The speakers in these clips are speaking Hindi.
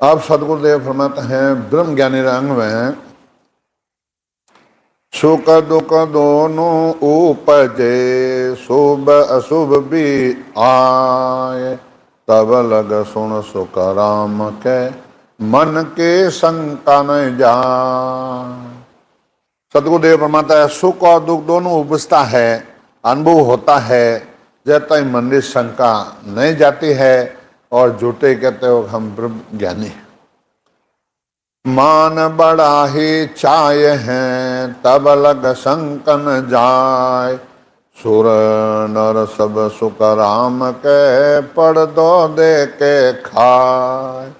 अब सदगुरुदेव फरमाते हैं ब्रह्म ज्ञानी रंग में सुख दुख दोनों उपजे, शुभ अशुभ भी आए, तब लग सुन सुख राम के, मन के शंका न जाए। सदगुरुदेव फरमाता है सुख और दुख दोनों उपजता है, अनुभव होता है, जब तक मन की शंका नहीं जाती है और झूठे कहते हो हम ब्रह्म ज्ञानी हैं। मान बड़ा ही चाय है, तब लग शंकन जाय, सुर नर सब सुख राम के, पढ़ दो दे के खाए।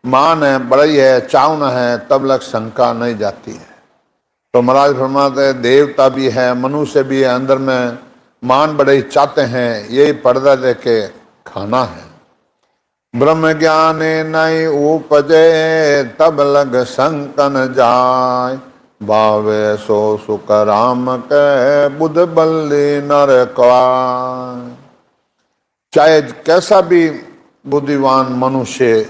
मान है, बड़ई है, चावन है, तब लग शंका नहीं जाती है। तो महाराज फरमाते देवता भी है, मनुष्य भी है, अंदर में मान बड़ई चाहते हैं, यही पर्दा दे के खाना है। ब्रह्म ज्ञान नहीं उपजे, तब लग शंकन जाय, भावे सो सुख राम के, बुध बल्ली नर क्वाय। चाहे कैसा भी बुद्धिमान मनुष्य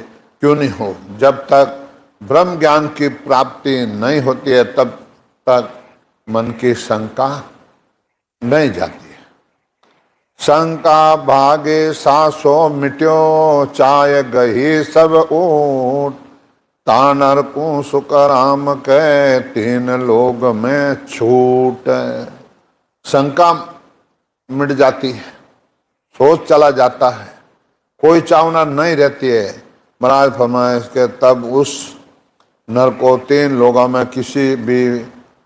क्यों नहीं हो, जब तक ब्रह्म ज्ञान की प्राप्ति नहीं होती है तब तक मन की शंका नहीं जाती। शंका भागे सासो मिट्यो, चाय गही सब ऊट, तानर को सुख राम के, तीन लोग में छूट। शंका मिट जाती है, सोच चला जाता है, कोई चावना नहीं रहती है। महाराज फरमाए इसके तब उस नर को तीन लोगों में किसी भी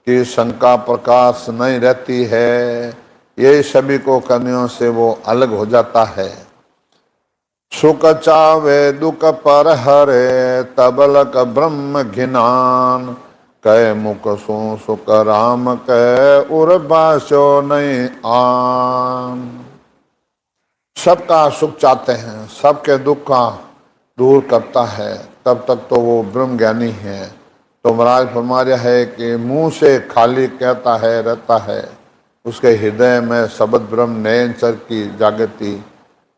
की शंका प्रकाश नहीं रहती है। ये सभी को करनियों से वो अलग हो जाता है। सुख चावे दुख पर हरे, तब लग ब्रह्म घिनान, कह मुख सो सुख राम कह, उर बासो नहीं आन। सबका सुख चाहते हैं, सबके दुख का दूर करता है, तब तक तो वो ब्रह्म ज्ञानी है। तो महाराज फरमा रहा है कि मुंह से खाली कहता है रहता है, उसके हृदय में शब्द ब्रह्म नयन सर की जागृति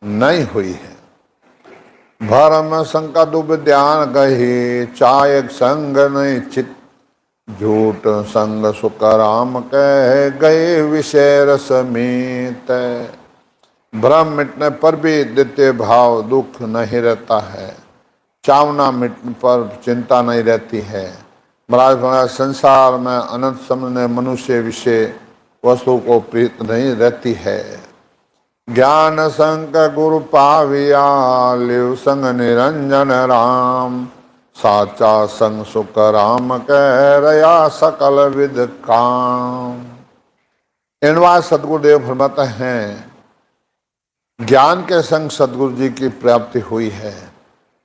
नहीं हुई है। भरम शंका दुब ध्यान गही, चाय संग नहीं चित, झूठ संग सुख राम कह, गए विषय रस मीत। भ्रम मिटने पर भी द्वितीय भाव दुख नहीं रहता है, चावना मिटने पर चिंता नहीं रहती है। महाराज संसार में अनंत समझने मनुष्य विषय वस्तु को प्रीत नहीं रहती है। ज्ञान संग गुरु पाविया, लिव संग निरंजन राम, साचा संग सुख राम कह, रया सकल विद काम। इनवा सदगुरुदेव फरमाते हैं ज्ञान के संग सदगुरु जी की प्राप्ति हुई है,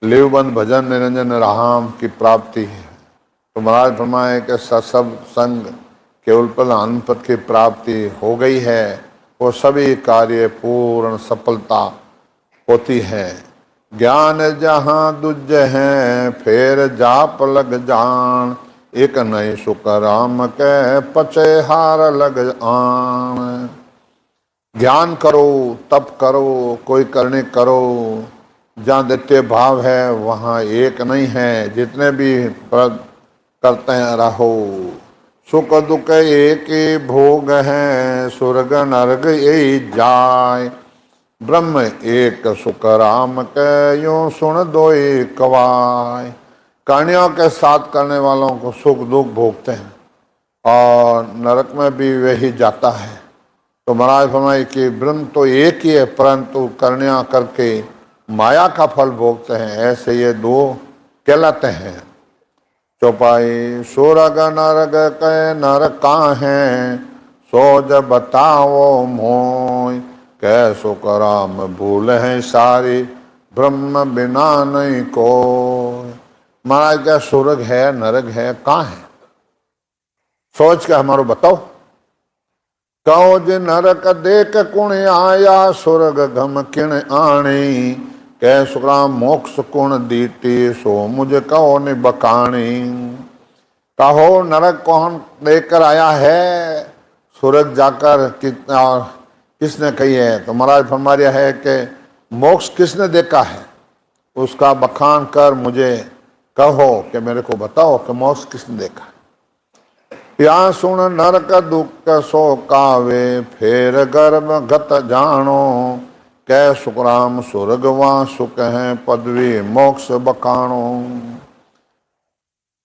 लिवबंद भजन निरंजन राम की प्राप्ति है। तो महाराज फरमाए कि सब संग केवल पल अनपद की प्राप्ति हो गई है, वो सभी कार्य पूर्ण सफलता होती है। ज्ञान जहाँ दुज है, फिर जाप लग जान, एक नई सुख राम के, पचे हार लग आन। ज्ञान करो, तप करो, कोई करने करो, जहाँ द्वितीय भाव है वहाँ एक नहीं है, जितने भी करते हैं रहो। सुख दुख एक भोग है, स्वर्ग नरक यही जाय, ब्रह्म एक सुख राम के, यूं सुन दोई कवाय। कर्णियों के साथ करने वालों को सुख दुख भोगते हैं और नरक में भी वही जाता है। तो महाराज फरमाए कि ब्रह्म तो एक ही है, परंतु कर्णियाँ करके माया का फल भोगते हैं, ऐसे ये दो कहलाते हैं। चौपाई सुरग नरग कह नर कहाँ है, सोज बताओ मोय, कह सुख राम भूल है सारी, ब्रह्म बिना नहीं को। महाराज क्या स्वर्ग है नरक है कहाँ है, सोच के हमारो बताओ। कहो जे नरक देख कुण आया, स्वर्ग घम किण आणी, कह सुखराम मोक्ष कुण दीटी, सो मुझे कहो नि बकाणी। कहो नरक कौन देखकर आया है, स्वर्ग जाकर किसने कही है। तो महाराज फरमा रहा है कि मोक्ष किसने देखा है, उसका बखान कर मुझे कहो कि मेरे को बताओ कि मोक्ष किसने देखा। या सुन नरक दुख सो कावे, फेर गर्भ गत जानो, कै सुखराम स्वर्ग वहाँ सुख है, पदवी मोक्ष बखानो।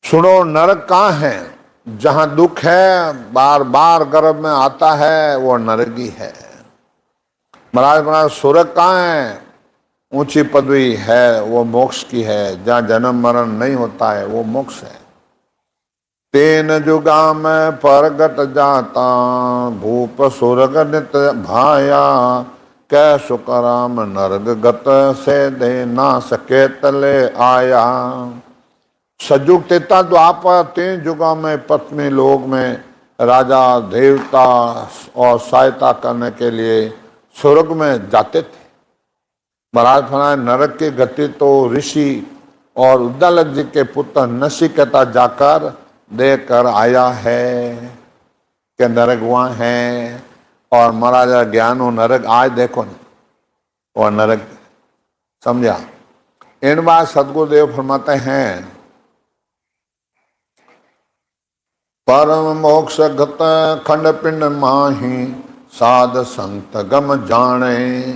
सुनो, नरक कहाँ है? जहां दुख है, बार बार गर्भ में आता है, वो नरक ही है। महाराज स्वर्ग कहाँ है? ऊंची पदवी है, वो मोक्ष की है। जहाँ जन्म मरण नहीं होता है, वो मोक्ष है। तेन जुगा में परगट जाता, भूप स्वर्ग नित भाया, कै सुकराम नरक गत से दे ना सके तले आया। सजुग तेता द्वापर तीन जुगों में पत्नी लोक में राजा देवता और सहायता करने के लिए स्वर्ग में जाते थे। महाराज फरमाए नरक की गति तो ऋषि और उद्दालक जी के पुत्र नचिकेता जाकर देकर आया है कि नरक वहाँ है। और महाराजा ज्ञानो नरक आज देखो न, और नरक समझा। इन बात सदगुरुदेव फरमाते हैं, परम मोक्ष गत खंड पिंड माही, साध संत गम जाने,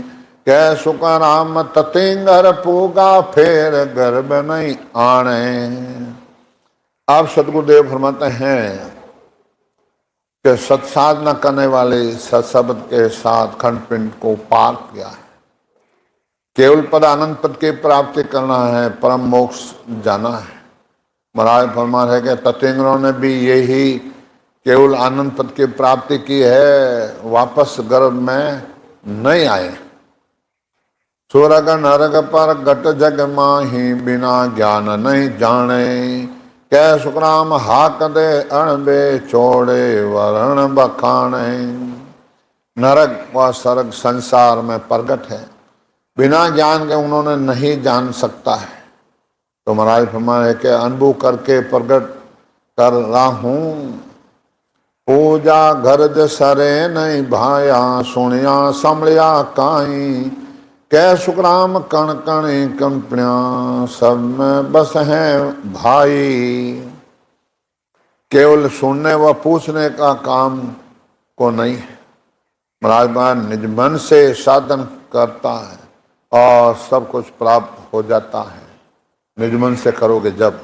कै सुख राम ततिंगर पूगा, फेर गर्भ नहीं आने। आप सदगुरुदेव फरमाते हैं कि सत्साधना करने वाले सत्शब्द के साथ खंड पिंड को पार किया है। केवल पद आनंद पद की प्राप्ति करना है, परम मोक्ष जाना है। महाराज फरमा है कि ततिंगरों ने भी यही केवल आनंद पद की प्राप्ति की है, वापस गर्भ में नहीं आए। स्वर्ग नरक पर गट जग माही, बिना ज्ञान नहीं जाने, कै सुखराम हाक दे अणबे, छोड़े वरण बखाने। नरक व स्वर्ग संसार में प्रगट है, बिना ज्ञान के उन्होंने नहीं जान सकता है। तो महाराज फरमाया है कि अनुभव करके प्रकट कर रहा हूं। पूजा गरज सरे नहीं भाया, सुनिया समझिया काई, कै सुखराम कण कणी कंपनिया, सब में बस हैं भाई। केवल सुनने व पूछने का काम को नहीं है, महाराज निज मन से साधन करता है और सब कुछ प्राप्त हो जाता है। निज मन से करोगे जब।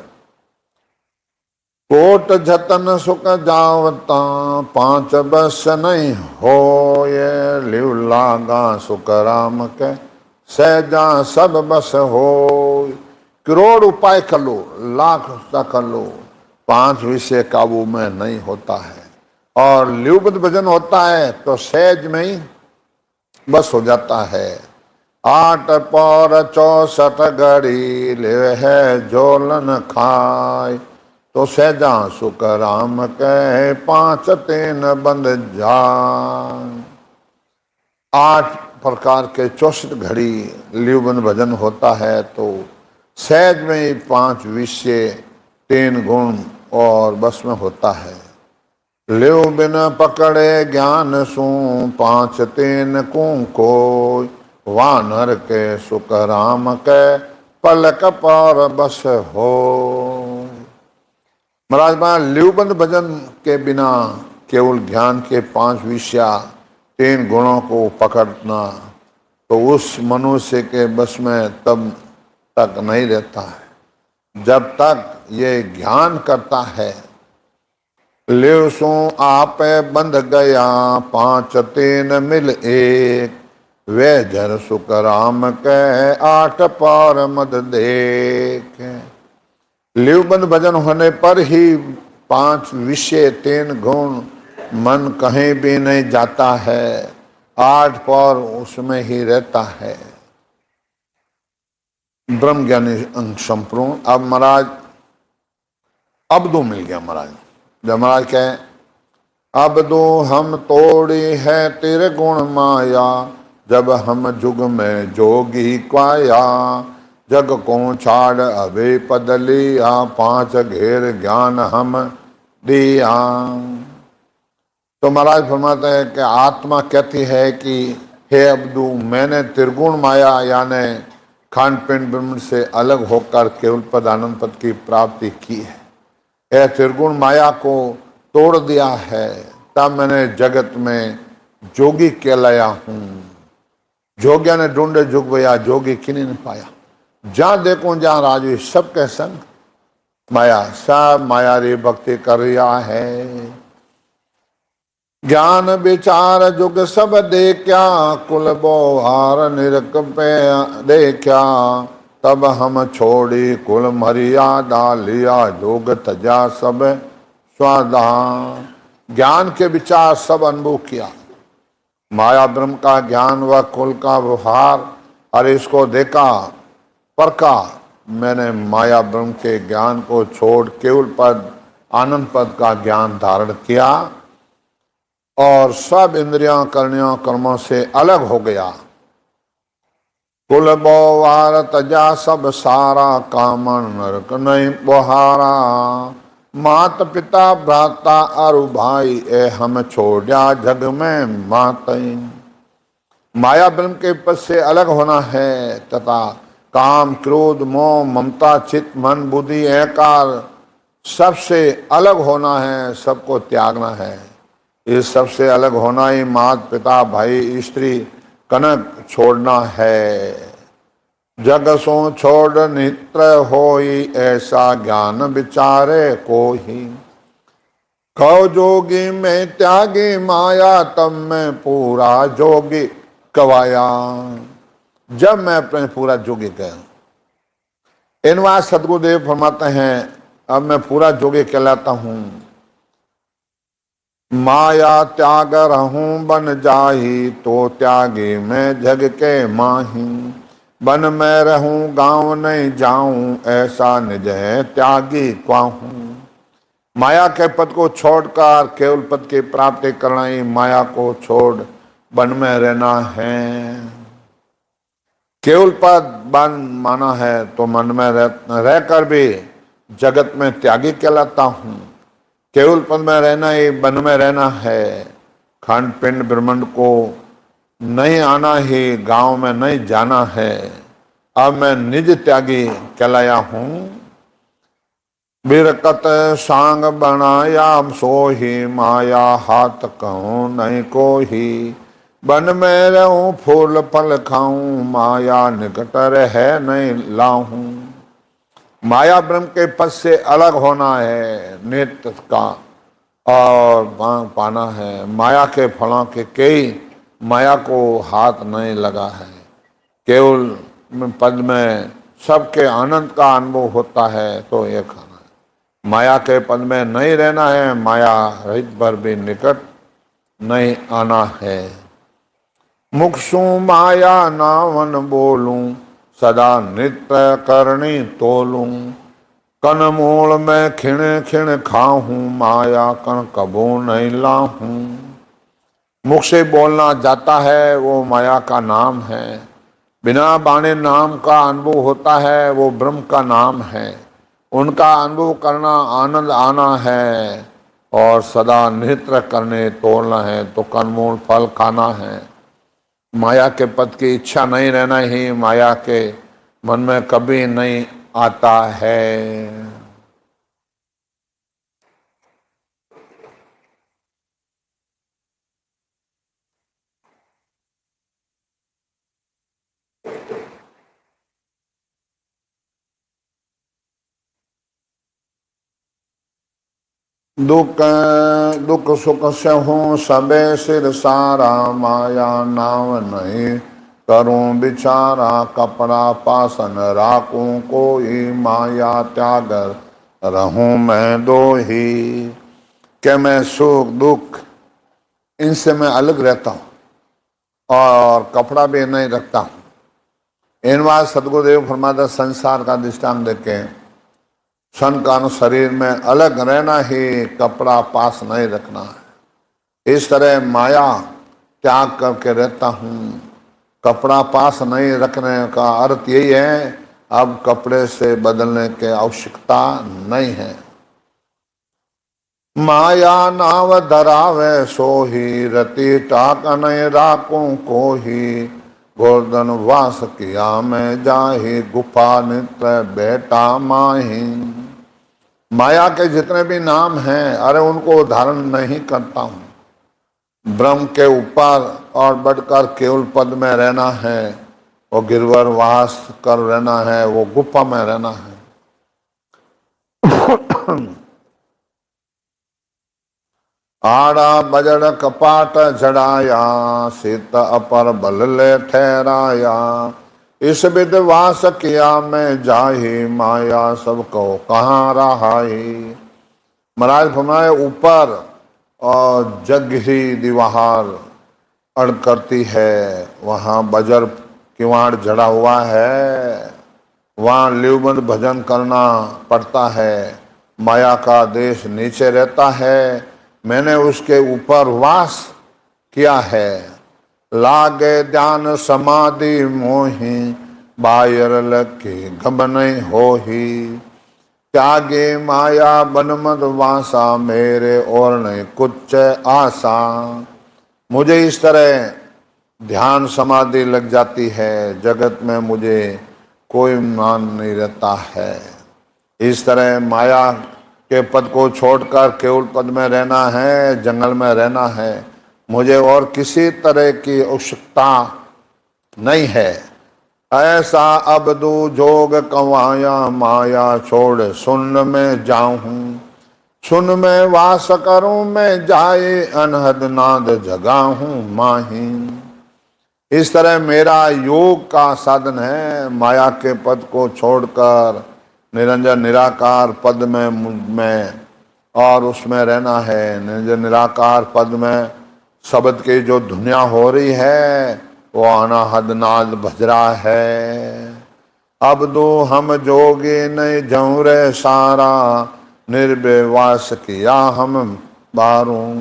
कोट जतन सुख जावता, पांच बस नहीं हो, ये लिव लागा सुख राम के, सहजा सब बस हो। करोड़ उपाय कर लो, लाख कर लो, पांच विषय काबू में नहीं होता है। और लिवबद्ध भजन होता है तो सहज में ही बस हो जाता है। 8 पौर 64 घड़ी, ले है जोलन खाय, तो सहजा सुख राम कह, 5 तीन बंद जाय। 8 प्रकार के 64 घड़ी लिवबंद भजन होता है तो सहज में ही 5 विषय 3 गुण और बस में होता है। लिव बिन पकड़े ज्ञान सू, 5 तीन को, वानर के सुख राम के, पलक पर बस हो। महाराज लिवबंद भजन के बिना केवल ज्ञान के 5 विषय 3 गुणों को पकड़ना तो उस मनुष्य के बस में तब तक नहीं रहता है जब तक ये ज्ञान करता है। लिव सो आप बंध गया, 5 तीन मिल एक, वे जर सुख राम के, 8 पार मद देख। लिवबंद भजन होने पर ही 5 विषय 3 गुण मन कहीं भी नहीं जाता है, 8 पार उसमें ही रहता है। ब्रह्म ज्ञानी अंग संपूर्ण। अब महाराज अब दो मिल गया महाराज। जब महाराज कहे अब दो हम तोड़ी है तेरे गुण माया, जब हम जुग में जोगी क्वाया, जग को छाड़ अबे पद लिया, 5 घेर ज्ञान हम दिया। तो महाराज फरमाते हैं कि आत्मा कहती है कि हे अब्दू, मैंने त्रिगुण माया यानी खान पिंड ब्रह्म से अलग होकर केवल पद आनंद पद की प्राप्ति की है। यह त्रिगुण माया को तोड़ दिया है, तब मैंने जगत में जोगी कहलाया हूं। जोगिया ने ढूंढे जुग भैया, जोगी किन्हीं ने पाया। जहां देखो जहां राजू सबके संग माया, सब माया री भक्ति कर रहा है। ज्ञान विचार जुग सब देखा, कुल बोहार निरक पे देखा। तब हम छोड़ी कुल मर्यादा, लिया जोग तजा सब स्वादा। ज्ञान के विचार सब अनुभव किया, माया ब्रह्म का ज्ञान व कुल का व्यवहार, और इसको देखा परखा। मैंने माया ब्रह्म के ज्ञान को छोड़ केवल पद आनंद पद का ज्ञान धारण किया और सब इंद्रियां करनियों कर्मों से अलग हो गया। कुल बोवार तजा सब सारा, कामन नरक नहीं बोहारा। मात पिता भ्राता अरु भाई, ए हम छोड़ा जग में मातई। माया ब्रह्म के पद से अलग होना है तथा काम क्रोध मोह ममता चित्त मन बुद्धि अहंकार सबसे अलग होना है, सबको त्यागना है। इस सबसे अलग होना ही माता पिता भाई स्त्री कनक छोड़ना है। जग सो छोड़ नित्र होई, ऐसा ज्ञान विचारे को ही। कहो जोगी में त्यागी माया, तब मैं पूरा जोगी कवाया। जब मैं अपने पूरा जोगी गया। इन बात सदगुरुदेव फरमाते हैं, अब मैं पूरा जोगी कहलाता हूं। माया त्याग रहूं बन जाही, तो त्यागी मैं जग के माही। बन में रहूं गांव नहीं जाऊं, ऐसा निज है त्यागी क्वाहूं। माया के पद को छोड़कर केवल पद की प्राप्ति करना ही माया को छोड़ वन में रहना है। केवल पद बन माना है तो मन में रहकर भी जगत में त्यागी कहलाता हूं। केवल पद में रहना ही वन में रहना है। खंड पिंड ब्रह्मांड को नहीं आना ही, गांव में नहीं जाना है। अब मैं निज त्यागी कहलाया हूं। बिरकत सांग बनाया सो ही, माया हाथ कहूं नहीं को ही। वन में रहूं फूल फल खाऊं, माया निकट रहे नहीं लाहूं। माया ब्रह्म के पद से अलग होना है, नित्य का और मांग पाना है। माया के फलों के कई माया को हाथ नहीं लगा है। केवल पद में सबके आनंद का अनुभव होता है तो ये खाना है। माया के पद में नहीं रहना है, माया रहित पर भी निकट नहीं आना है। मुखसु माया नावन बोलूं, सदा नृत्य करनी तोलूं। कन मूल में खिण खिण खाऊं, माया कन कबू नहीं लाहूं। मुख से बोलना जाता है वो माया का नाम है। बिना बाणे नाम का अनुभव होता है वो ब्रह्म का नाम है। उनका अनुभव करना आनंद आना है और सदा नृत्य करने तोलना है तो कनमूल फल खाना है। माया के पद की इच्छा नहीं रहना ही माया के मन में कभी नहीं आता है। दुख दुख सुख से हूँ सबे सिर सारा, माया नाव नहीं करूं बिचारा। कपड़ा पासन राखूं कोई, माया त्याग रहूं मैं दो ही। कि मैं सुख दुख इनसे मैं अलग रहता हूँ और कपड़ा भी नहीं रखता हूँ। इन बात सदगुरुदेव फरमाता संसार का दृष्टांत देके सन कान शरीर में अलग रहना ही, कपड़ा पास नहीं रखना है। इस तरह माया त्याग करके रहता हूँ। कपड़ा पास नहीं रखने का अर्थ यही है अब कपड़े से बदलने की आवश्यकता नहीं है। माया नाव धरावे सो ही, रति टाक नहीं राखूं को ही। गोवर्धन वास किया मैं जाहि, गुफा नित्र बेटा माही। माया के जितने भी नाम हैं, अरे उनको धारण नहीं करता हूँ। ब्रह्म के ऊपर और बढ़कर केवल पद में रहना है, वो गिरवर वास कर रहना है, वो गुफा में रहना है। आड़ा बजड़ कपाट जड़ाया, सीत अपर बल ले ठहराया। इस विध वास किया मैं जाही, माया सबको कहाँ रहाई। महाराज फरमाए ऊपर और जगही दीवार अड़ करती है, वहाँ बजर किवाड़ जड़ा हुआ है, वहाँ लिवबंद भजन करना पड़ता है। माया का देश नीचे रहता है, मैंने उसके ऊपर वास किया है। लागे ध्यान समाधि मोही, बायर लखी घब नहीं होही। त्यागे माया बनमद वासा, मेरे और नहीं कुछ आशा। मुझे इस तरह ध्यान समाधि लग जाती है, जगत में मुझे कोई मान नहीं रहता है। इस तरह माया के पद को छोड़कर केवल पद में रहना है, जंगल में रहना है। मुझे और किसी तरह की आवश्यकता नहीं है। ऐसा अबदू जोग कवाया, माया छोड़ सुन में जाऊं। सुन में वास करूं मैं, जाए अनहद नाद जगाहूं माही। इस तरह मेरा योग का साधन है, माया के पद को छोड़कर निरंजन निराकार पद में और उसमें रहना है। निरंजन निराकार पद में शब्द की जो धुनिया हो रही है, वो अनाहद नाद भज रहा है। अब दो हम जोगे नहीं जऊं रे सारा, निर्विवास किया हम बारूं।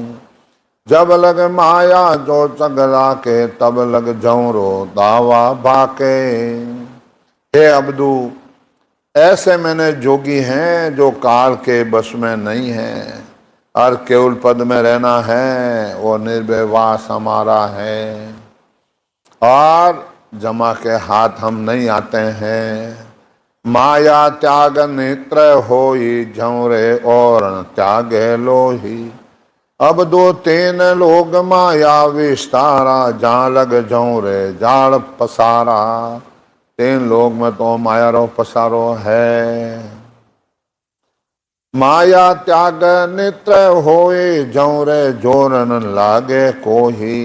जब लग माया जो चगला के, तब लग जऊं रो दावा बाके। हे अब्दू, ऐसे मैंने जोगी हैं जो काल के बस में नहीं है, और केवल पद में रहना है, वो निर्विवास हमारा है। और जमा के हाथ हम नहीं आते हैं। माया त्याग नेत्र होई, झौरे और त्यागे लोही। अब दो तीन लोग माया विस्तारा, जहाँ लग झौरे जाड़ पसारा। तीन लोग में तो माया रो पसारो है। माया त्याग नेत्र होए, झौरे जोरन लागे कोही।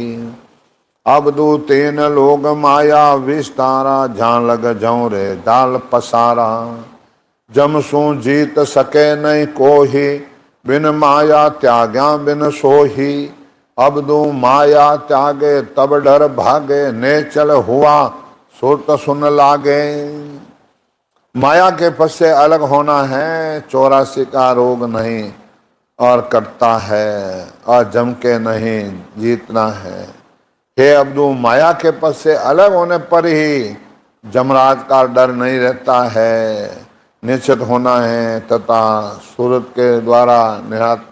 अब दो तीन लोग माया विस्तारा, जहाँ लग झौरे जाल पसारा। जमसू जीत सके नहीं कोही, बिन माया त्याग्या बिन सोही। अब दो माया त्यागे तब डर भागे, ने चल हुआ सुरत सुन लागे। माया के पद से अलग होना है, 84 का रोग नहीं और कटता है, और जम के नहीं जीतना है। हे अब्दू, माया के पद से अलग होने पर ही जमराज का डर नहीं रहता है, निश्चित होना है तथा सूरत के द्वारा निहत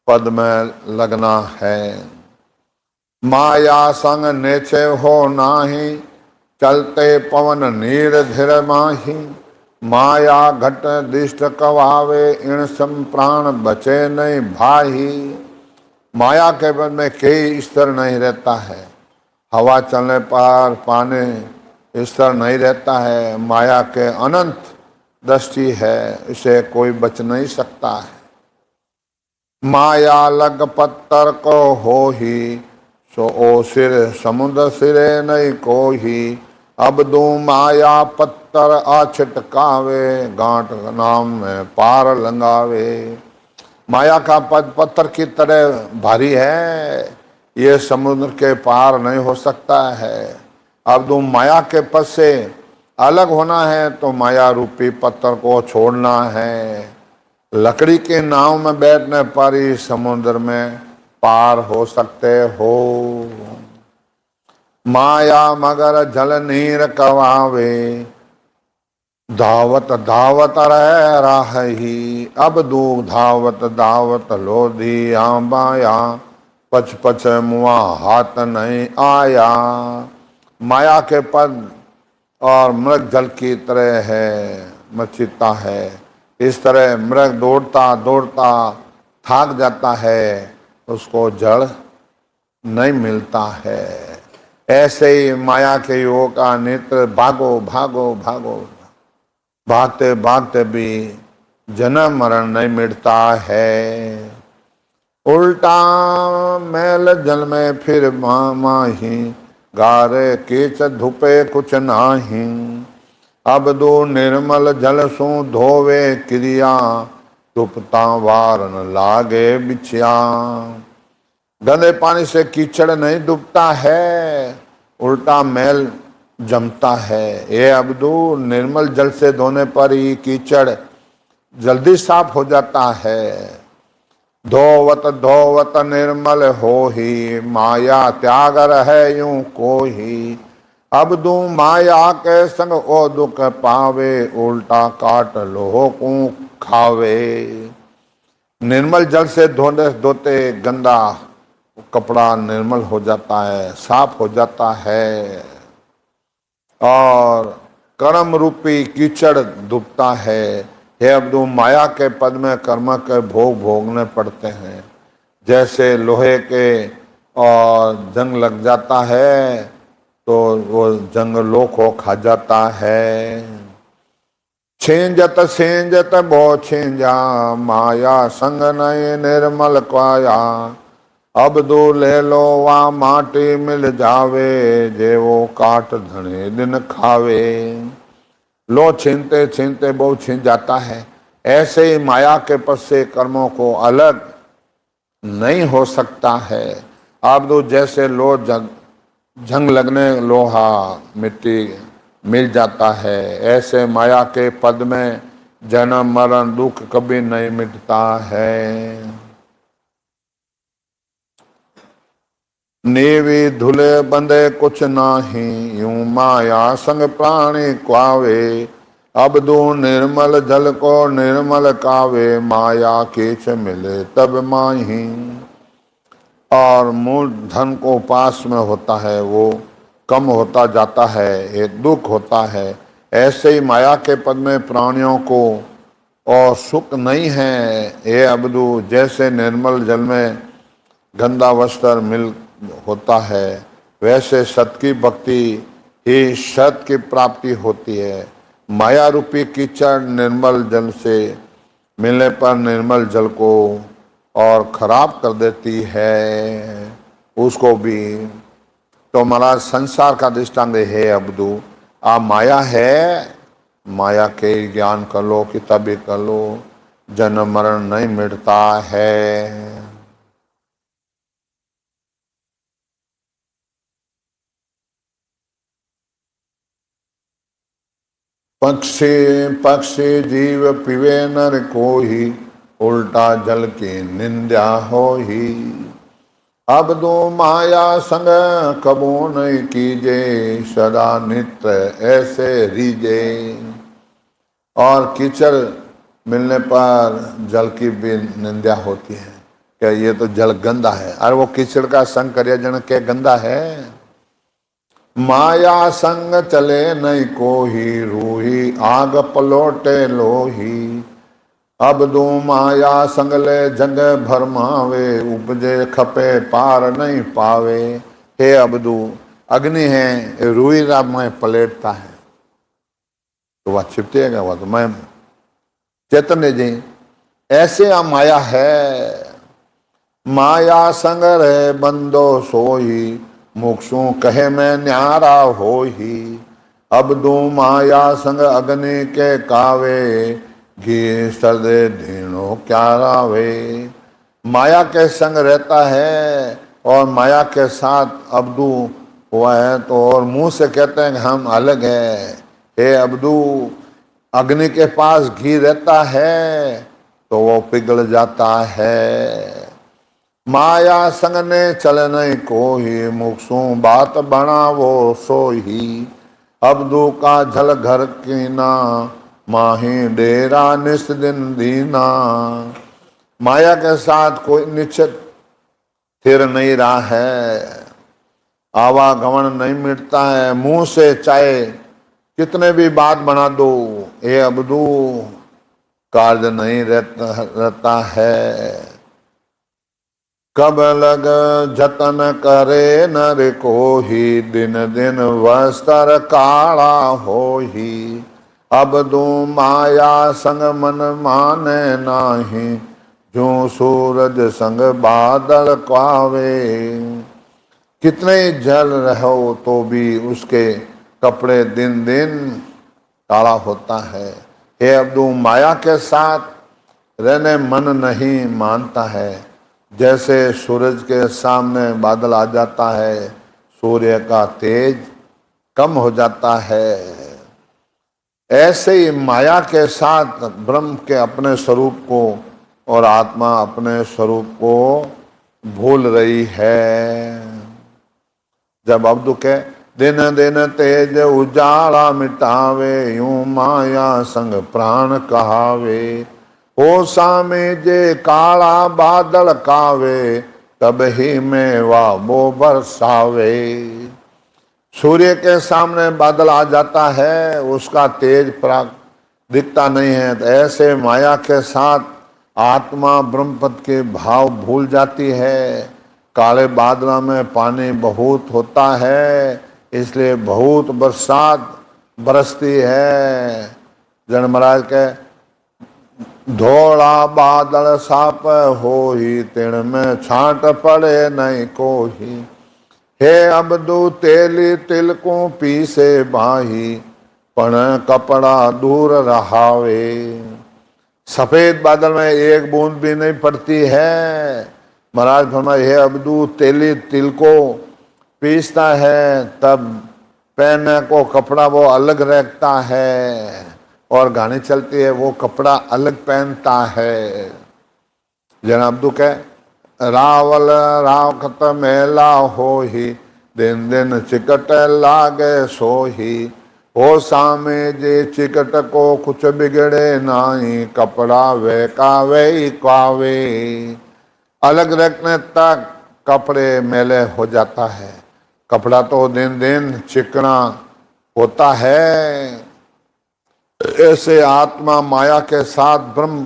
पद में लगना है। माया संग निश्चय हो नाही, चलते पवन नीर धीर माही। माया घट दिष्ट कवावे, इन सम प्राण बचे नहीं भाही। माया के पद में कई स्तर नहीं रहता है, हवा चलने पर पानी स्तर नहीं रहता है। माया के अनंत दृष्टि है, इसे कोई बच नहीं सकता है। माया लग पत्थर को हो ही, सो ओ सिर समुद्र सिरे नहीं कोही। अब दो माया पत्थर आ छिटकावे, गांठ नाम में पार लंगावे। माया का पद पत्थर की तरह भारी है, ये समुद्र के पार नहीं हो सकता है। अब दो माया के पद से अलग होना है तो माया रूपी पत्थर को छोड़ना है। लकड़ी के नाव में बैठने पर ही समुद्र में पार हो सकते हो। माया मगर जल नीर कवावे, धावत धावत रह राही। अब दू धावत धावत लोधी माया, पच पच मुआ हाथ नहीं आया। माया के पद और मृग जल की तरह है, मचीता है। इस तरह मृग दौड़ता दौड़ता थक जाता है, उसको जड़ नहीं मिलता है। ऐसे ही माया के योग का नेत्र भागो भागो भागो, भागते भागते भी जन्म मरण नहीं मिटता है। उल्टा मैल जल में फिर माही, गारे कीच धुपे कुछ नाही। अब दो निर्मल जल सु धोवे क्रिया, धुपता वार न लागे बिछिया। गंदे पानी से कीचड़ नहीं डूबता है, उल्टा मैल जमता है। ये अब्दू निर्मल जल से धोने पर ही कीचड़ जल्दी साफ हो जाता है। धोवत धोवत निर्मल हो ही, माया त्याग रहे यूं को ही। अब दू माया के संग ओ दुख पावे, उल्टा काट लोहो को खावे। निर्मल जल से धोने धोते गंदा कपड़ा निर्मल हो जाता है, साफ हो जाता है, और कर्म रूपी कीचड़ डूबता है। हे अब्दू माया के पद में कर्म के भोग भोगने पड़ते हैं। जैसे लोहे के और जंग लग जाता है तो वो जंग लोक को खा जाता है। छेंजत छेंजत बो छेंजा, माया संग नए निर्मल काया। अब दो ले लो वा माटी मिल जावे, जे वो काट धने दिन खावे। लो छीनते छीनते बहु छीन जाता है। ऐसे ही माया के पद से कर्मों को अलग नहीं हो सकता है। अब दो जैसे लो जंग लगने लोहा मिट्टी मिल जाता है, ऐसे माया के पद में जन्म मरण दुख कभी नहीं मिटता है। नेवी धुले बंदे कुछ नाही, यूं माया संग प्राणी क्वावे। अब दो निर्मल जल को निर्मल कावे, माया कीच मिले तब माही। और मूल धन को पास में होता है, वो कम होता जाता है, ये दुख होता है। ऐसे ही माया के पद में प्राणियों को और सुख नहीं है। ये अबदू जैसे निर्मल जल में गंदा वस्त्र मिल होता है, वैसे सत की भक्ति ही सत की प्राप्ति होती है। माया रूपी कीचड़ निर्मल जल से मिलने पर निर्मल जल को और खराब कर देती है उसको भी। तो महाराज संसार का दृष्टांत है अब्दू, आप माया है, माया के ज्ञान कर लो, किताबी कर लो, जन्म मरण नहीं मिटता है। पक्षी पक्षी जीव पिवे नर कोही, उल्टा जल की निंदा हो ही। अब दो माया संग कबो नहीं कीजे, सदा नित्य ऐसे रीजे। और कीचड़ मिलने पर जल की भी निंदा होती है, क्या ये तो जल गंदा है। अरे वो कीचड़ का संग करे जन के गंदा है। माया संग चले नहीं कोही, रूही आग पलोटे लोही। अब दो माया संग ले जग भरमावे, उपजे खपे पार नहीं पावे। हे अबदू अग्नि है, रूही राब में पलेटता है तो वह छिपटेगा, वह तो मैं चैतन्य जी। ऐसे आ माया है। माया संग रहे बंदो सोही, मुक्षु कहे मैं न्यारा हो ही। अब दो माया संग अग्नि के कावे, घी सरदे धीनो क्या रावे। माया के संग रहता है और माया के साथ अब्दू हुआ है तो, और मुंह से कहते हैं कि हम अलग हैं। हे अब्दू अग्नि के पास घी रहता है तो वो पिघल जाता है। माया संग ने चल नहीं कोही, मुक्षु बात बनावो सोही। अब्दू का झल घर की ना, माही डेरा निस दिन दीना। माया के साथ कोई निश्चित स्थिर नहीं रहा है। आवागमन नहीं मिटता है। मुंह से चाहे कितने भी बात बना दो, ये अबदू कार्य नहीं रहता है। कब लग जतन करे नर को ही, दिन दिन वस्त्र काला हो ही। अबदू माया संग मन माने नाही, जो सूरज संग बादल कावे। कितने जल रहो तो भी उसके कपड़े दिन दिन काला होता है। हे अब्दू, माया के साथ रहने मन नहीं मानता है। जैसे सूरज के सामने बादल आ जाता है, सूर्य का तेज कम हो जाता है, ऐसे ही माया के साथ ब्रह्म के अपने स्वरूप को और आत्मा अपने स्वरूप को भूल रही है। जब अब्दू के दिन दिन तेज उजाला मिटावे, यूं माया संग प्राण कहावे। हो सामे जे काला बादल कावे, तब ही में वो बरसावे। सूर्य के सामने बादल आ जाता है, उसका तेज पराग दिखता नहीं है। तो ऐसे माया के साथ आत्मा ब्रह्मपद के भाव भूल जाती है। काले बादलों में पानी बहुत होता है, इसलिए बहुत बरसात बरसती है। जन महाराज के धोला बादल साप हो ही, तिण में छांट पड़े नहीं कोही। हे अबदू तेली तिलकों पीसे बाही, पण कपड़ा दूर रहावे। सफेद बादल में एक बूंद भी नहीं पड़ती है। महाराज फरमाए, हे अबदू तेली तिल को पीसता है, तब पहनने को कपड़ा वो अलग रखता है, और गाड़ी चलती है वो कपड़ा अलग पहनता है। जन अब्दू के रावल रावखत मेला हो ही, दिन दिन चिकट लागे सो ही। हो सामे जे चिकट को कुछ बिगड़े नाही, कपड़ा वे कावे कावे। अलग रखने तक कपड़े मैले हो जाता है। कपड़ा तो दिन दिन चिकना होता है। ऐसे आत्मा माया के साथ ब्रह्म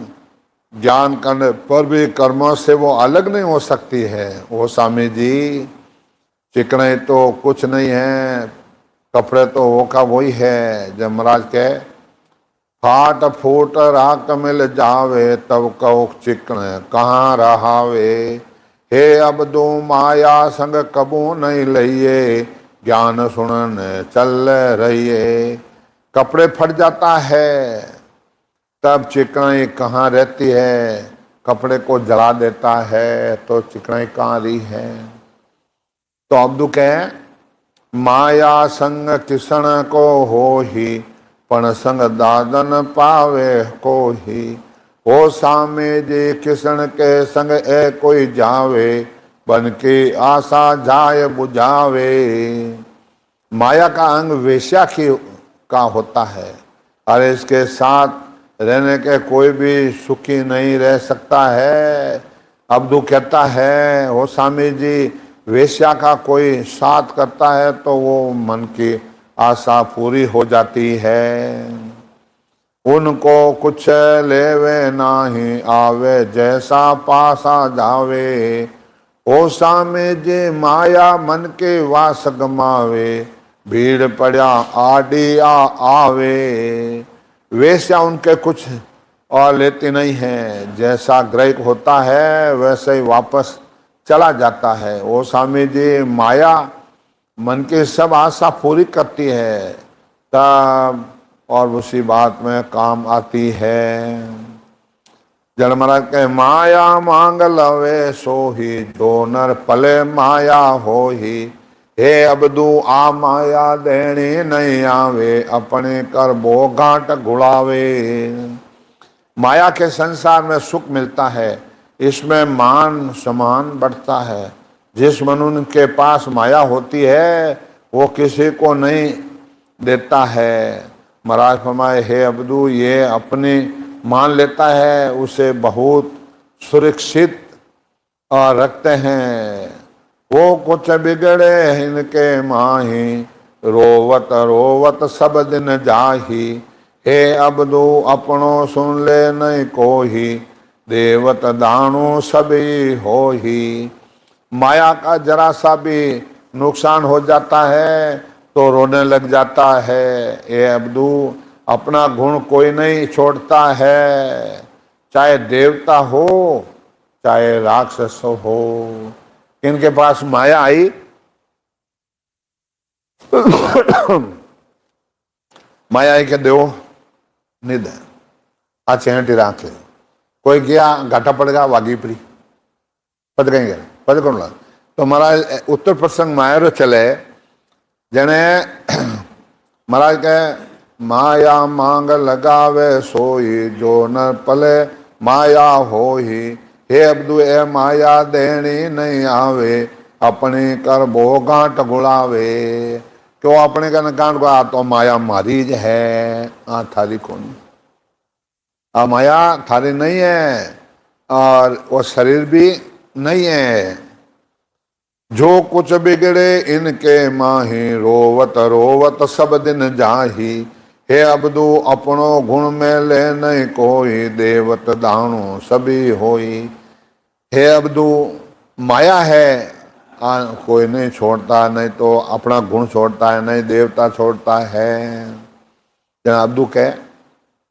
ज्ञान करने पर भी कर्मों से वो अलग नहीं हो सकती है। वो स्वामी जी, चिकने तो कुछ नहीं है, कपड़े तो वो का वही है। जब महाराज के फाट फूट राख मिल जावे, तब कहो चिकने कहाँ रहावे। हे अबदू माया संग कबू नहीं लइए, ज्ञान सुनने चल रहिए। कपड़े फट जाता है, तब चिकनाई कहाँ रहती है। कपड़े को जला देता है तो चिकनाई कहाँ रही है। तो अब्दू कहे, माया संग किसन को हो ही, पण संग दादन पावे को ही। हो सामे जे किसन के संग ए कोई जावे, बन के आशा जाय बुझावे। माया का अंग वेश्या का होता है, और इसके साथ रहने के कोई भी सुखी नहीं रह सकता है। अब्दू कहता है, ओ स्वामी जी, वेश्या का कोई साथ करता है तो वो मन की आशा पूरी हो जाती है। उनको कुछ लेवे नाही आवे, जैसा पासा जावे। ओ सामे जे माया मन के वास गमावे, भीड़ पड़ा आडी आवे। वेश्या उनके कुछ और लेती नहीं है, जैसा ग्राहक होता है वैसे ही वापस चला जाता है। ओ स्वामी जी, माया मन की सब आशा पूरी करती है, तब और उसी बात में काम आती है। जन महाराज के माया मांग लवे सोही, जो नर पले माया हो ही। हे अबदू आ माया देनी नहीं आवे, अपने कर बो घाट गुड़ावे। माया के संसार में सुख मिलता है, इसमें मान सम्मान बढ़ता है। जिस मनुष्य के पास माया होती है वो किसी को नहीं देता है। महाराज फरमाए, हे अबदू, ये अपने मान लेता है, उसे बहुत सुरक्षित और रखते हैं। वो कुछ बिगड़े इनके माही, रोवत रोवत सब दिन जाही। हे अबदू अपनो सुन ले नहीं कोही, देवत दाणु सभी हो ही। माया का जरा सा भी नुकसान हो जाता है तो रोने लग जाता है। ये अब्दू अपना गुण कोई नहीं छोड़ता है, चाहे देवता हो चाहे राक्षस हो। इनके पास माया आई माया आई के देव निध आ चेहटी राख ले। कोई गया घाटा पड़ गया वागीपरी पद कहेंगे पद कौन ला। तो महाराज उत्तर प्रसंग माया चले जने महाराज के माया मांग लगावे सोई, जो न पले माया हो ही। हे अब्दू ए माया देनी नहीं आवे, अपने कर बो गांठ गुड़ावे। क्यों अपने कर गांठ गुड़ा, तो माया मारी है, आ थारी कौन। आ माया थारी नहीं है और वो शरीर भी नहीं है। जो कुछ बिगड़े इनके माही, रोवत रोवत सब दिन जाही। हे अबदू अपनो गुण में ले नहीं कोई, देवत दाणु सभी होई। हे अबदू माया है, कोई नहीं छोड़ता, नहीं तो अपना गुण छोड़ता है, नहीं देवता छोड़ता है। जना अबदू कह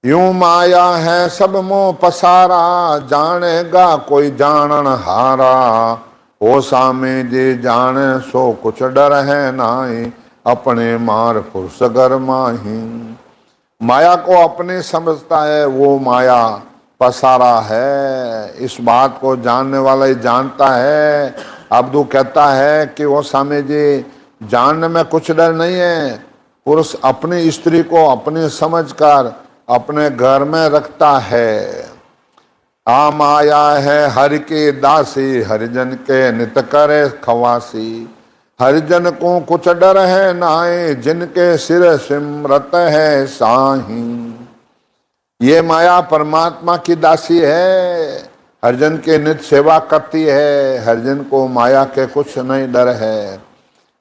यूं माया है सब मोह पसारा, जानेगा कोई जानन हारा। ओ सामे जे जाने सो कुछ डर है नाई, अपने मार फुरसगर माही। माया को अपने समझता है, वो माया पसारा है। इस बात को जानने वाला ही जानता है। अब्दू कहता है कि वो सामे जी जानने में कुछ डर नहीं है। पुरुष अपनी स्त्री को अपनी समझकर अपने घर में रखता है। आ माया है हरि की दासी, हरिजन के नित करे खवासी। हरिजन को कुछ डर है नाए, जिनके सिर सिमरत है साही। ये माया परमात्मा की दासी है, हरिजन के नित सेवा करती है। हरिजन को माया के कुछ नहीं डर है।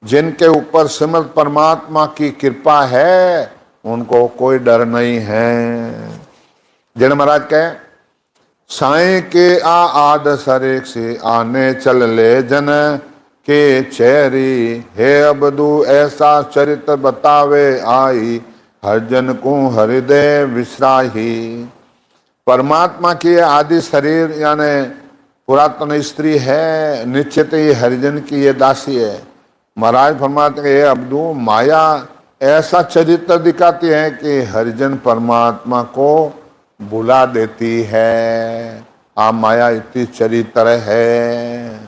जिनके ऊपर सिमरत परमात्मा की कृपा है, उनको कोई डर नहीं है। जन महाराज कहे साई के आद सरेक से आने चल ले जन के चेरी। हे अबदू ऐसा चरित्र बतावे आई, हर जन को हृदय विश्राही। परमात्मा की आदि शरीर यानी पुरातन स्त्री है, निश्चित ही हरिजन की ये दासी है। महाराज फरमाते हैं अब्दू माया ऐसा चरित्र दिखाती है कि हरिजन परमात्मा को बुला देती है। आ माया इतनी चरित्र है।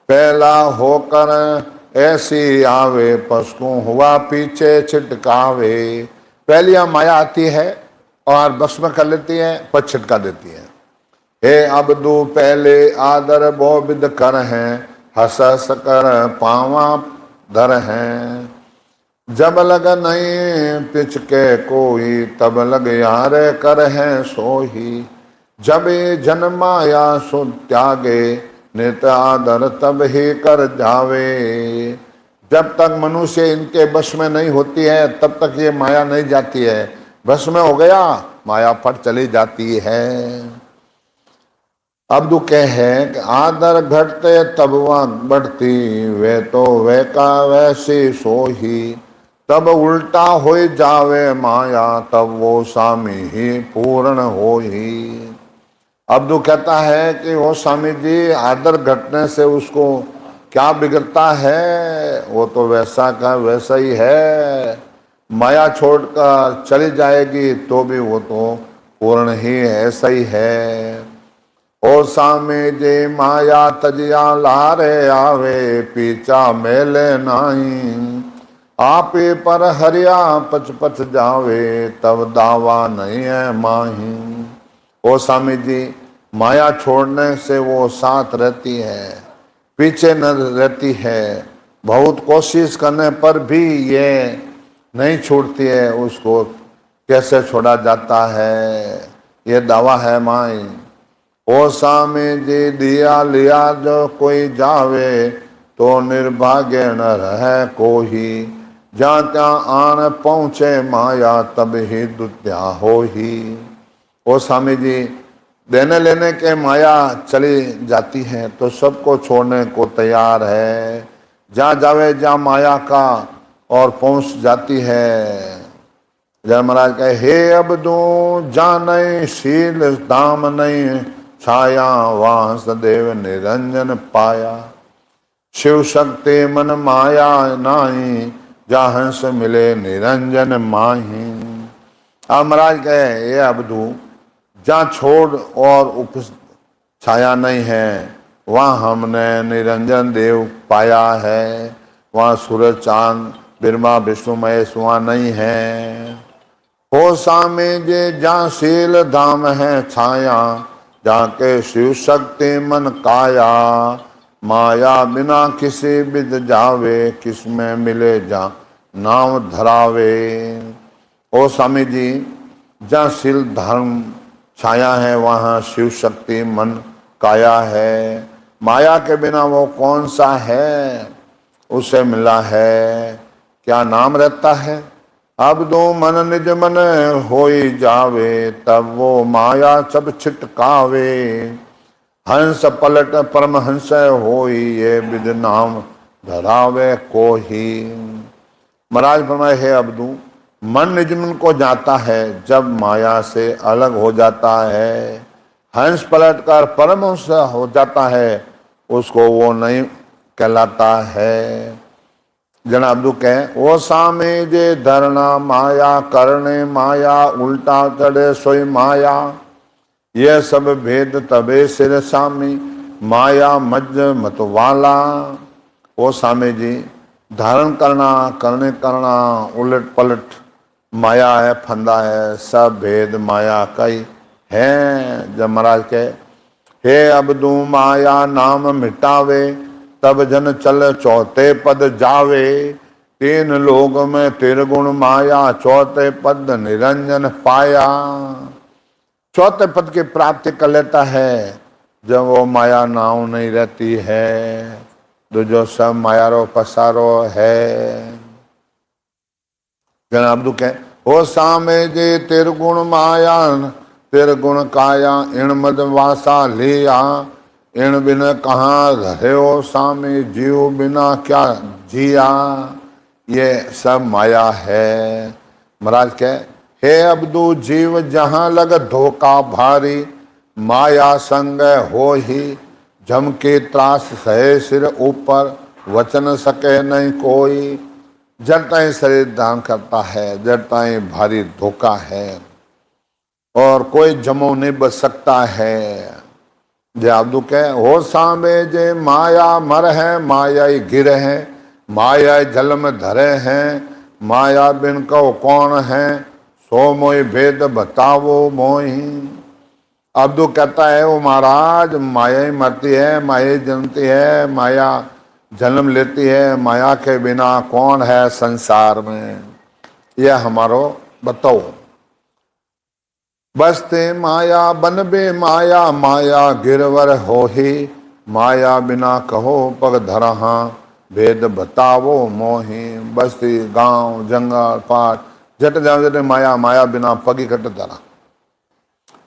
पहला होकर ऐसी आवे, पसको हुआ पीछे छिटकावे। पहली माया आती है और बस में कर लेती है, पर छिटका देती है। हे अबदू पहले आदर बोबिद कर हैं, हस हस कर पावा धर हैं। जब लग नहीं पिछ के कोई, तब लग यार कर हैं सोही। जब जन्माया सो त्यागे, नित आदर तब ही कर जावे। जब तक मनुष्य इनके बस में नहीं होती है, तब तक ये माया नहीं जाती है। बस में हो गया, माया फट चली जाती है। अब दुख है कि आदर घटते तब वह बढ़ती, वे तो वे का वैसे सो ही। तब उल्टा हो जावे माया, तब वो स्वामी ही पूर्ण हो ही। अब्दू कहता है कि वो स्वामी जी आदर घटने से उसको क्या बिगड़ता है, वो तो वैसा का वैसा ही है। माया छोड़कर चली जाएगी तो भी वो तो पूर्ण ही ऐसा ही है। ओ सामे जे माया तजिया लारे आवे, पीछा मेले नाही। आपे पर हरिया पच पच जावे, तब दावा नहीं है माही। ओ स्वामी जी माया छोड़ने से वो साथ रहती है, पीछे न रहती है। बहुत कोशिश करने पर भी ये नहीं छूटती है, उसको कैसे छोड़ा जाता है? ये दावा है माई। ओ सामी जी दिया लिया जो कोई जावे, तो निर्भाग्य न रहे कोई। जहाँ ત્યાં आन पहुँचे माया, तब ही दुत्या हो ही। ओ स्वामी जी, देने लेने के माया चली जाती है तो सबको छोड़ने को तैयार है। जहाँ जावे जहाँ माया का और पहुँच जाती है। जय महाराज कहे, हे अबदू जान शील धाम नहीं, छाया वास देव निरंजन पाया। शिव शक्ति मन माया नाही, जहाँ से मिले निरंजन माही। अब महाराज कहे, ये अबदू जहाँ छोड़ और उप छाया नहीं है, वहाँ हमने निरंजन देव पाया है। वहाँ सूरज चांद ब्रह्मा विष्णु महेश वहाँ नहीं है। हो सामे जे जहाँ शील धाम है छाया, जाके शिव शक्ति मन काया। माया बिना किसी बिद जावे, किसमें मिले जा नाम धरावे। ओ स्वामी जी, जहाँ शील धर्म छाया है वहाँ शिव शक्ति मन काया है। माया के बिना वो कौन सा है, उसे मिला है क्या नाम रहता है। अब दो मन निज मन होई जावे, तब वो माया सब छिटकावे। हंस पलट परम हंस होई, ये विद नाम धरावे कोही। महाराज फरमाए, हे अब्दू, मन निज मन को जाता है जब माया से अलग हो जाता है। हंस पलट कर परम हंस हो जाता है, उसको वो नहीं कहलाता है। जना अब्दू कहे, वो सामे जे धरना माया करने माया, उल्टा चढ़े सोई माया। यह सब भेद तबे सिर सामी, माया मज मत वाला। वो सामे जी, धारण करना करना उलट पलट माया है, फंदा है, सब भेद माया का ही है। जब महाराज कहे, हे अबदू माया नाम मिटावे, तब जन चल चौथे पद जावे। तीन लोग में तिरगुण माया, चौथे पद निरंजन पाया। चौथे पद की प्राप्ति कर लेता है जब वो माया नाव नहीं रहती है, तो जो सब मायारो पसारो है। अब्दू कहे, हो सामे जे तिरगुण माया, तिरगुण काया। इण मद वासा लिया, इण बिन कहाँ रहे हो सामे। जीव बिना क्या जिया, ये सब माया है। महाराज कहे, हे अब्दू जीव जहाँ लग धोखा भारी, माया संग हो ही। झमके त्रास सहे सिर ऊपर, वचन सके नहीं कोई। जड़ता ही शरीर दान करता है, जड़ता ही भारी धोखा है, और कोई जमो नहीं बच सकता है। जय अब्दू कहे, हो सामे जे माया मर है, माया ही गिर है। माया जल में धरे हैं, माया बिन को कौन है। सो मोहि भेद बतावो मोहि। अब्दू कहता है, वो महाराज माया ही मरती है, माया ही जन्मती है, माया जन्म लेती है। माया के बिना कौन है संसार में, यह हमारो बताओ। बसते माया बन बे माया, माया गिरवर हो ही। माया बिना कहो पग धरहा, भेद बतावो मोहि। बस्ती गांव जंगल पाठ जट जाओ जट माया, माया बिना पगी कट धरा।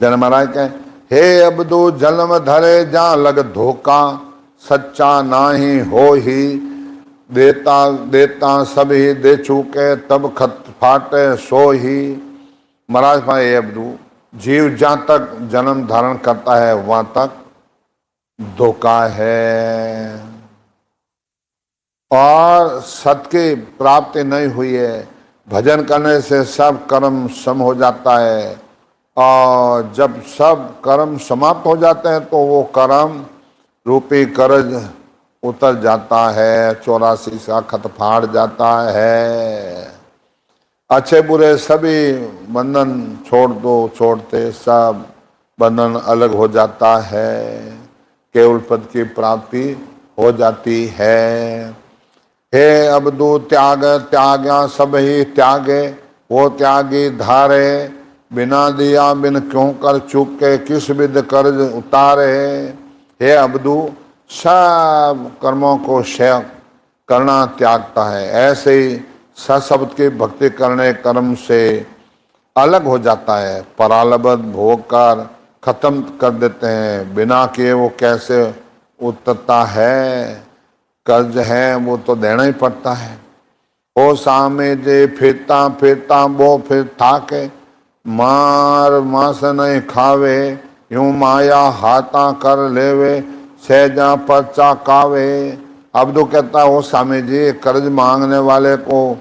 जन महाराज कहे, हे अबदू जन्म धरे जा लग धोखा। सच्चा नाही हो ही, देता देता सभी दे चुके। तब खत फाटे सो ही। महाराज भाई, हे अबदू, जीव जहाँ तक जन्म धारण करता है वहां तक धोखा है, और सत्य की प्राप्ति नहीं हुई है। भजन करने से सब कर्म सम हो जाता है, और जब सब कर्म समाप्त हो जाते हैं तो वो कर्म रूपी कर्ज उतर जाता है, 84 का खत फाड़ जाता है। अच्छे बुरे सभी बंधन छोड़ दो, छोड़ते सब बंधन अलग हो जाता है, केवल पद की प्राप्ति हो जाती है। हे अबदू त्याग त्याग्या सब ही त्यागे, वो त्यागी धारे, बिना दिया बिन क्यों कर चूके, किस विध कर्ज उतारे। हे अबदू सब कर्मों को क्षय करना त्यागता है, ऐसे ही सशब्द की भक्ति करने कर्म से अलग हो जाता है। परालबद्ध भोग कर खत्म कर देते हैं, बिना किए वो कैसे उतरता है। कर्ज है वो तो देना ही पड़ता है। ओ सामे जे फिरता फिरता वो फिर थाके, मार मांस नहीं खावे, यूं माया हाथा कर लेवे, सहजा पर्चा कावे। अब तो कहता है, ओ स्वामी जी कर्ज मांगने वाले को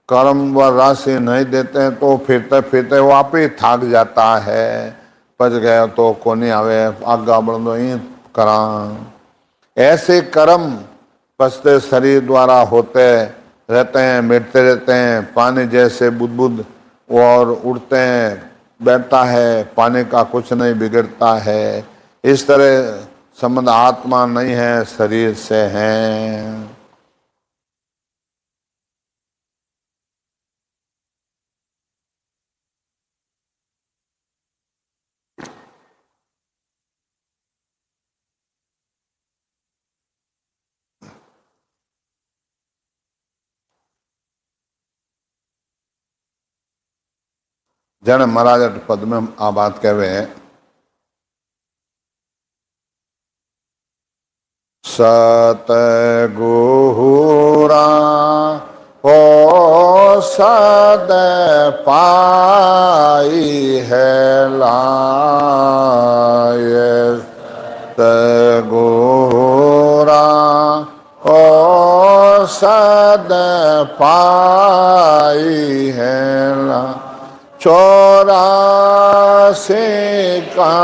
कर्म व राशि नहीं देते हैं तो फिरते फिरते वो आप ही थक जाता है। पच गया तो कोनी आवे, आगा बढ़ो ही करा। ऐसे कर्म पछते शरीर द्वारा होते रहते हैं, मिटते रहते हैं। पानी जैसे बुदबुद और उड़ते हैं, बैठता है, पानी का कुछ नहीं बिगड़ता है। इस तरह संबंध आत्मा नहीं है, शरीर से है। जन महाराज पद में आ बात कहवे, सतगुरा हो सद पाई है लाय, सतगुरा हो सद पाई है ला। 84 का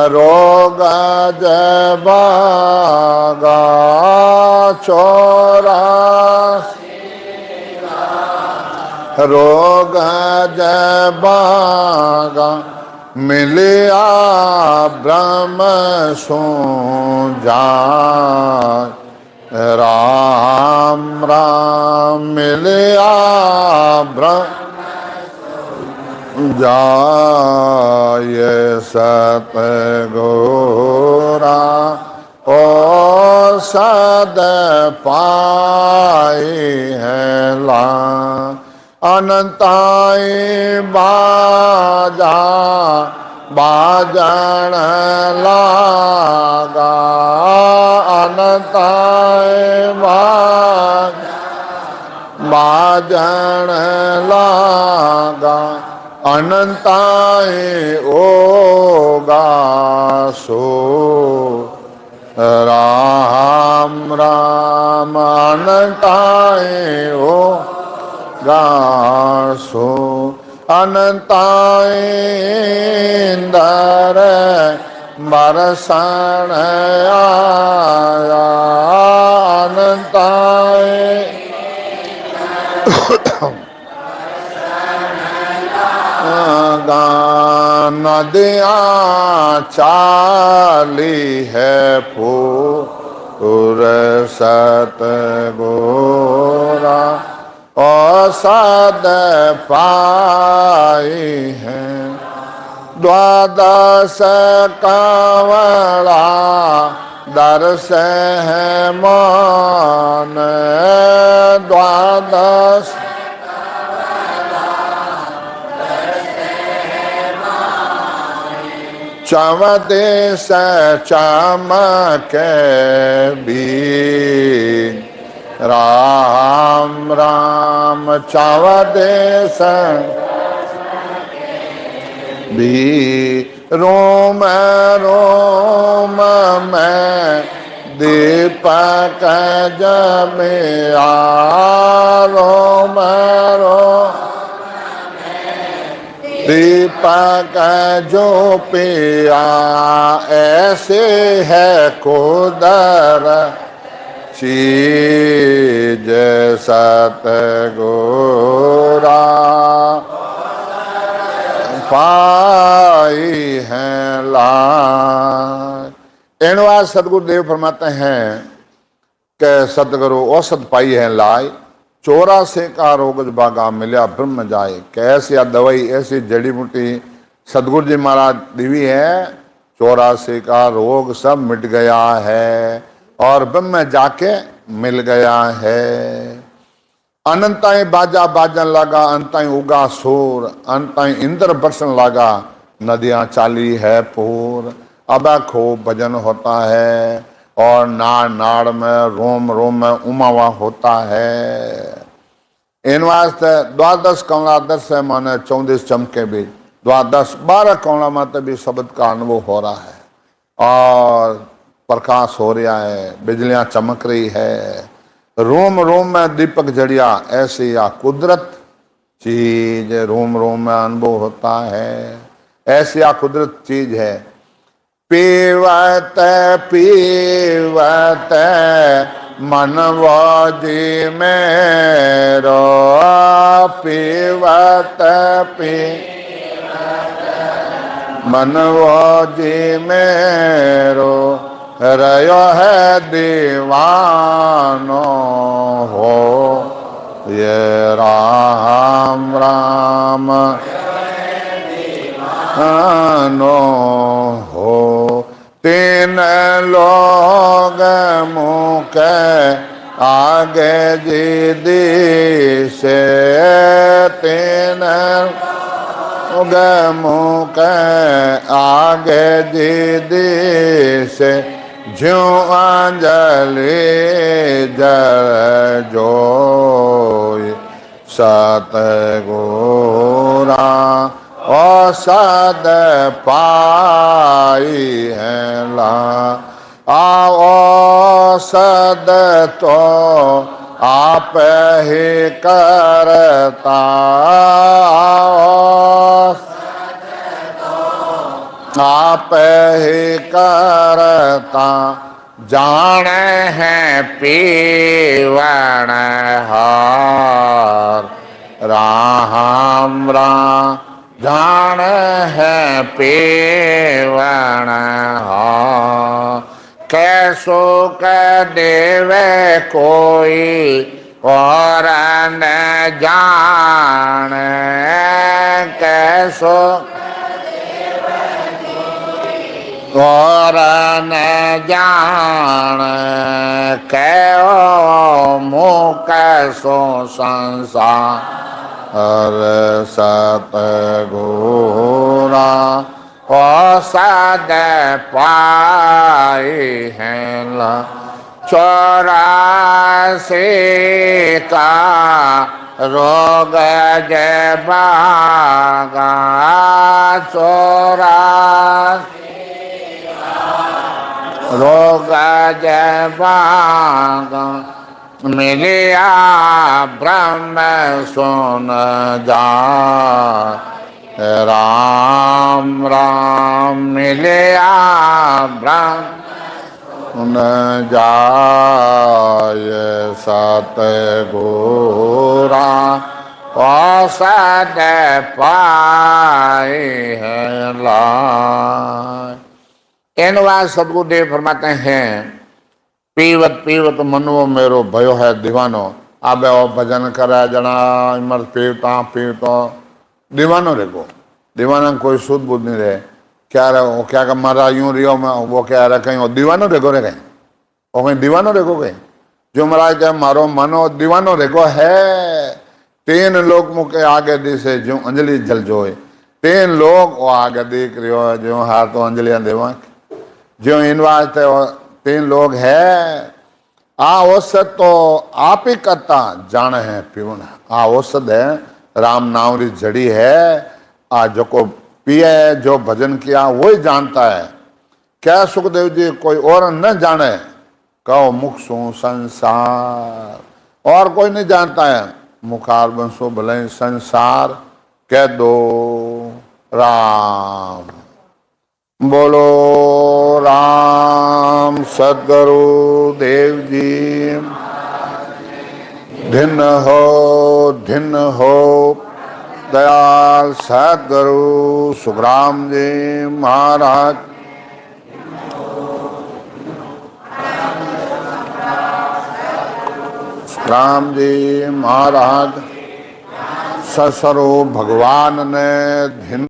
रोग जबागा, 84 रोग जबागा, मिलिया ब्रह्म सो जान। राम राम मिलिया ब्रह्म जाय, सतगुरा ओ सद पाई है ला। अनंताई बाजा बाजन लागा, अनंताई बाजन लागा, अनंताए ओगा सो। राम राम अनंताए ओगा सो, अनंताए इंदर बरसन आया, अनंताए नदिया चाली है पूर सतगुरा और सद पाई है। द्वादश कावड़ा दर्श है मान, द्वादश चमदेश चमक भी, राम राम चमदेश भी। रोम रोम में दीपक जमिया, रोम रोम दीपक जो पिया। ऐसे है कुदर चीज सतगुरा पाई है ला। एणवा सतगुरुदेव फरमाते हैं कै सतगुरु औसत पाई है लाई, 84 का रोग बागा मिल्या ब्रह्म जाए। कैसी दवाई ऐसी जड़ी बूटी सतगुरु जी महाराज दिवी है, 84 का रोग सब मिट गया है और ब्रह्म जाके मिल गया है। अनंताई बाजा बाजन लगा, अंताई उगा सूर, अंताई इंद्र बरसन लगा, नदियां चाली है पूर। अब खूब भजन होता है और नाड़ नाड़ में रोम रोम में उमावा होता है। इन वास्ते द्वादश कमला दस है माने 34 चमके भी, द्वादश 12 कमला माते भी शब्द का अनुभव हो रहा है और प्रकाश हो रहा है, बिजलियां चमक रही है, रोम रोम में दीपक जड़िया। ऐसी या कुदरत चीज रोम रोम में अनुभव होता है, ऐसी या कुदरत चीज है। पीवत पीवत मनवा जी मेरो, पीवत मनवा जी मेरो, रयो है दीवानो हो ये राम राम नो हो। तीन लोग मुख आगे जी दिशे, तीन लोग मुख आगे जी दिशे, ज्यों अंजलि जल जोई सतगुरा औसत पाई है ला। औसत तो आप ही करता, आप ही करता, जाने हैं पीवन हार राम राम, जाने हैं पीवन हार। कैसो क देवे कोई और न जाने, कैसो और न जान कहो मुख सो संसार सतगुरा औसत पाई है ला। 84 का रोग जबागा, 84 रोग जबागा, मिलिया ब्रह्म सुन जा राम राम, मिलिया ब्रह्म सुन जाय सतगुरा औसत पाए है लाय। इन बात सदगुरुदेव फरमाते हैं, पीवत पीवत मनो मेरो भयो है दीवानो। अब वो भजन करे जना इमर पीवता पीवता दीवानो रेगो, दीवाना कोई सुध बुद्ध नहीं रहे। क्या रहे वो क्या का मारा यूं रियो में वो क्या रहे कहीं वो दीवानो रेगो रे कहीं वो कहीं दीवानो रेगो कहीं जो महाराज क्या मारो मनो दीवानो रेगो है। 3 लोग मुके आगे दिसे जो अंजलि जल जोए, 3 लोग वो आगे देख रहे हो जो हाथ तो अंजलियां देवा जो इन वास्ते 3 लोग है। आ औसत तो आप ही करता जाने है पीवन, आ औसत है राम नाम री जड़ी है। आ जो को पिए जो भजन किया वो ही जानता है। क्या सुखदेव जी कोई और न जाने, कहो मुख सो संसार और कोई नहीं जानता है। मुखार बंसो भले संसार कह दो राम। बोलो राम सद्गुरु देव जी धिन हो दयाल सद्गुरु सुखराम जी महाराज। राम जी महाराज ससरो भगवान ने धिन